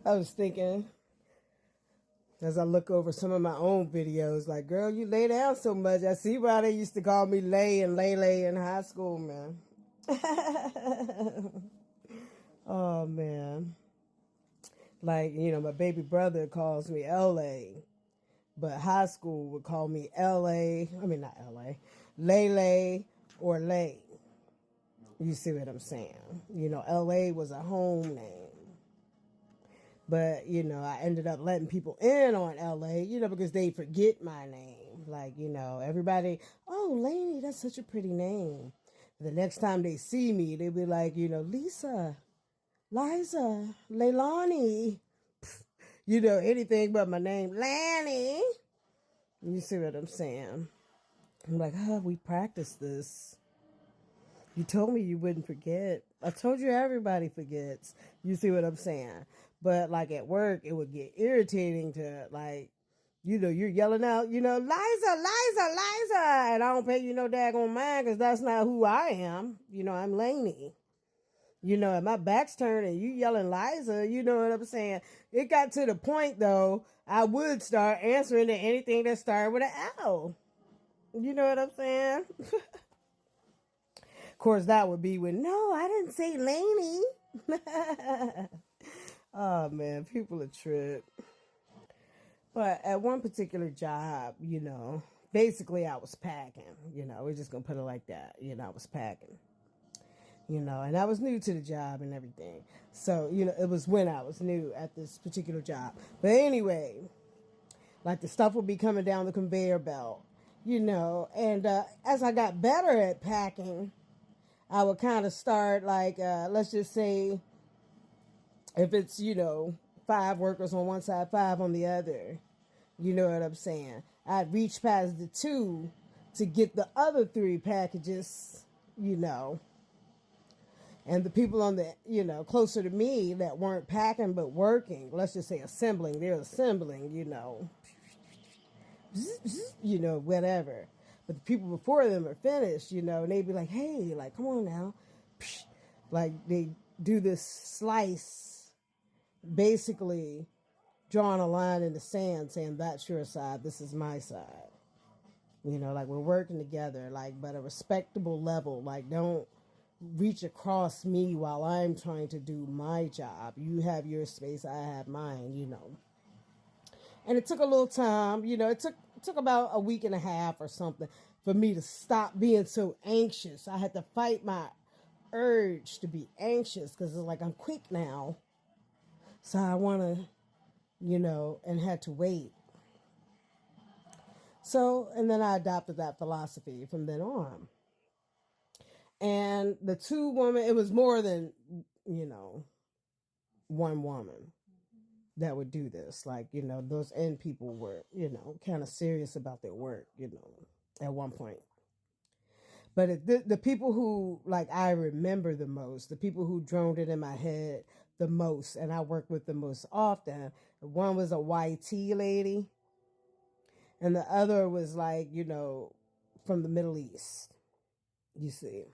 I was thinking as I look over some of my own videos, like, girl, you lay down so much. I see why they used to call me Lay and Laylay in high school, man. Oh, man. Like, my baby brother calls me L.A., but high school would call me L.A. I mean, not L.A. Laylay or Lay. You see what I'm saying? L.A. was a home name. But, I ended up letting people in on LA, because they forget my name. Like, everybody, oh, Lainey, that's such a pretty name. The next time they see me, they'll be like, Lisa, Liza, Leilani, anything but my name, Lanny. You see what I'm saying? I'm like, we practiced this. You told me you wouldn't forget. I told you everybody forgets. You see what I'm saying? But like at work, it would get irritating to like, you're yelling out, Liza, Liza, Liza. And I don't pay you no daggone mind because that's not who I am. I'm Lainey. And my back's turned and you yelling Liza, you know what I'm saying? It got to the point though, I would start answering to anything that started with an L. You know what I'm saying? Of course, that would be when, no, I didn't say Lainey. Oh, man, people are trip. But at one particular job, basically I was packing. We're just going to put it like that. I was packing. And I was new to the job and everything. So, it was when I was new at this particular job. But anyway, like the stuff would be coming down the conveyor belt, and as I got better at packing, I would kind of start like, let's just say if it's, 5 workers on one side, 5 on the other, you know what I'm saying? I'd reach past the 2 to get the other 3 packages, and the people on the, closer to me that weren't packing but working, let's just say assembling, they're assembling, whatever. But the people before them are finished, and they'd be like, hey, like, come on now. Like, they do this slice, basically drawing a line in the sand saying, that's your side, this is my side. Like, we're working together, like, but a respectable level. Like, don't reach across me while I'm trying to do my job. You have your space, I have mine, And it took a little time, it took about a week and a half or something for me to stop being so anxious. I had to fight my urge to be anxious because it's like I'm quick now. So I want to, and had to wait. So, and then I adopted that philosophy from then on. And the 2 women, it was more than, one woman that would do this. Like, those end people were, kind of serious about their work, at one point. But the people who, like, I remember the most, the people who droned it in my head the most, and I worked with the most often, one was a YT lady, and the other was like, from the Middle East, you see,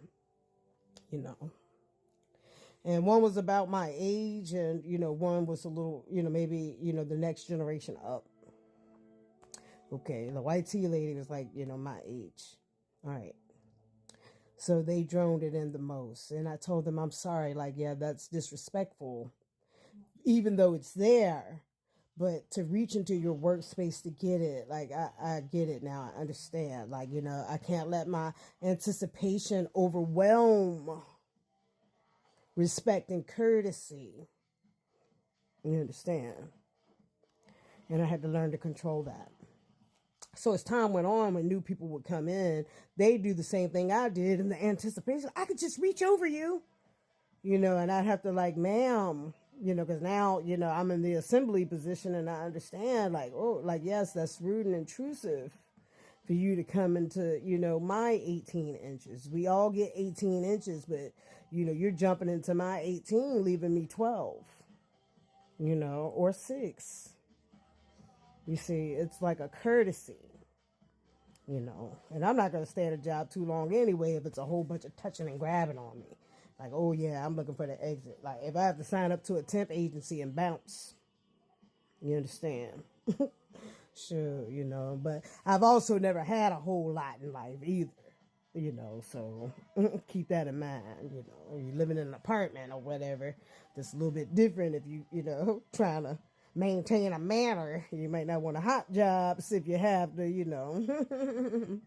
And one was about my age, and, one was a little, maybe, the next generation up. Okay, the YT lady was like, my age. All right. So they droned it in the most. And I told them, I'm sorry, like, yeah, that's disrespectful, even though it's there. But to reach into your workspace to get it, like, I get it now. I understand. Like, I can't let my anticipation overwhelm respect and courtesy. You understand? And I had to learn to control that. So as time went on, when new people would come in, they'd do the same thing I did in the anticipation. I could just reach over you, and I'd have to like, ma'am, because now, I'm in the assembly position and I understand like, oh, like, yes, that's rude and intrusive for you to come into, my 18 inches. We all get 18 inches, but, you're jumping into my 18, leaving me 12, or 6. You see, it's like a courtesy, and I'm not going to stay at a job too long anyway if it's a whole bunch of touching and grabbing on me. Like, oh yeah, I'm looking for the exit. Like, if I have to sign up to a temp agency and bounce, You understand? Sure, but I've also never had a whole lot in life either, so keep that in mind. You're living in an apartment or whatever, that's a little bit different if trying to maintain a manor. You might not want a hot jobs if you have to.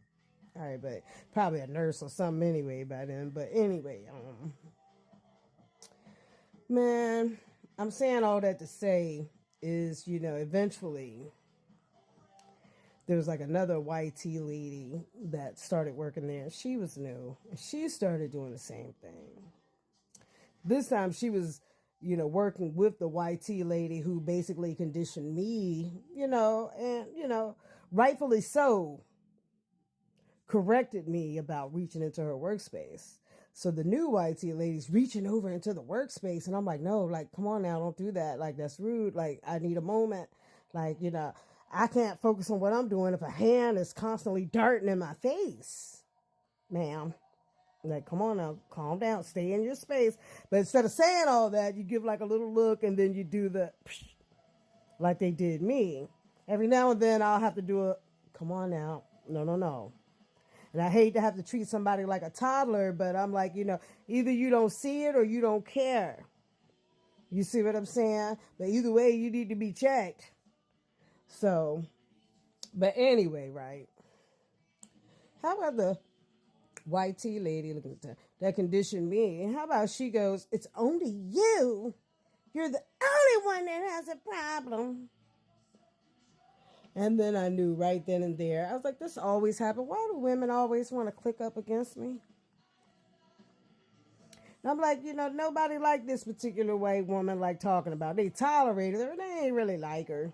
All right, but probably a nurse or something anyway by then. But anyway, man, I'm saying all that to say is, eventually there was like another YT lady that started working there. She was new. She started doing the same thing. This time she was, working with the YT lady who basically conditioned me, and, rightfully so, corrected me about reaching into her workspace. So the new YT lady's reaching over into the workspace, and I'm like, no, like, come on now, don't do that. Like, that's rude. Like, I need a moment. Like, I can't focus on what I'm doing if a hand is constantly darting in my face, ma'am. Like, come on now, calm down, stay in your space. But instead of saying all that, you give like a little look, and then you do the like they did me. Every now and then I'll have to do a, come on now, no. And I hate to have to treat somebody like a toddler, but I'm like, either you don't see it or you don't care. You see what I'm saying? But either way, you need to be checked. So, but anyway, right? How about the YT lady looking at that conditioned me? And how about she goes, it's only you. You're the only one that has a problem. And then I knew right then and there. I was like, this always happens. Why do women always want to click up against me? And I'm like, nobody like this particular white woman like talking about. They tolerated her. They ain't really like her.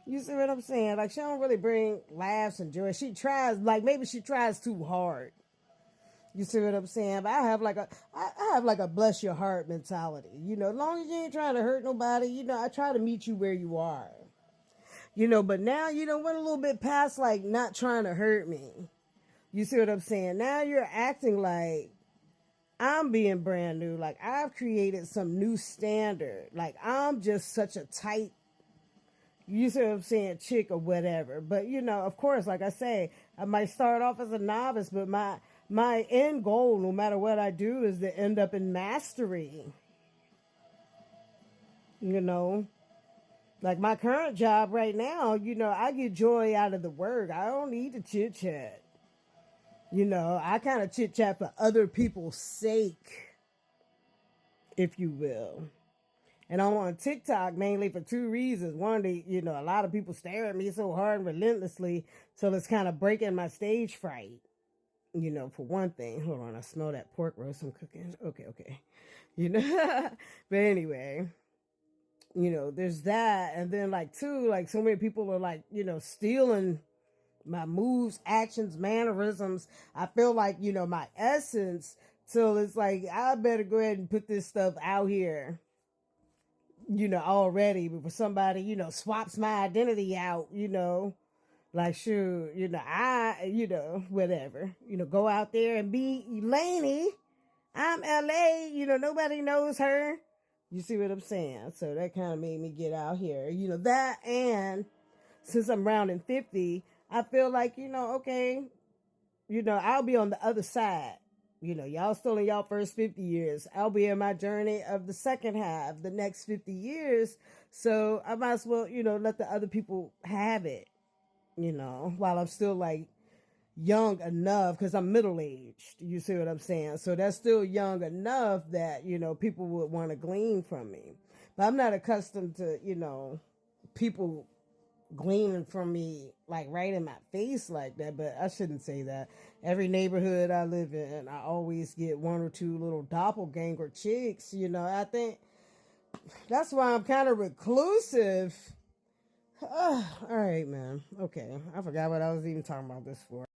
You see what I'm saying? Like, she don't really bring laughs and joy. She tries, like, maybe she tries too hard. You see what I'm saying? But I have like a bless your heart mentality. As long as you ain't trying to hurt nobody, I try to meet you where you are. But now, went a little bit past like not trying to hurt me. You see what I'm saying? Now you're acting like I'm being brand new. Like I've created some new standard. Like I'm just such a tight, you see what I'm saying, chick or whatever. But, of course, like I say, I might start off as a novice, but my end goal, no matter what I do, is to end up in mastery. Like my current job right now, I get joy out of the work. I don't need to chit chat. I kind of chit chat for other people's sake, if you will. And I'm on TikTok mainly for two reasons. One, a lot of people stare at me so hard and relentlessly, so it's kind of breaking my stage fright. For one thing. Hold on, I smell that pork roast I'm cooking. Okay. But anyway, there's that. And then like two, like so many people are like, stealing my moves, actions, mannerisms. I feel like, my essence. So it's like, I better go ahead and put this stuff out here, already before somebody, swaps my identity out, like, sure, whatever, go out there and be Laylay. I'm L.A., nobody knows her. You see what I'm saying? So that kind of made me get out here, that. And since I'm rounding 50, I feel like, okay, I'll be on the other side. Y'all still in y'all first 50 years. I'll be in my journey of the second half, the next 50 years. So I might as well, let the other people have it, while I'm still like young enough, because I'm middle-aged. You see what I'm saying? So that's still young enough that, people would want to glean from me. But I'm not accustomed to, people gleaning from me like right in my face like that. But I shouldn't say that. Every neighborhood I live in, I always get one or two little doppelganger chicks. I think that's why I'm kind of reclusive. All right, man. Okay, I forgot what I was even talking about this for.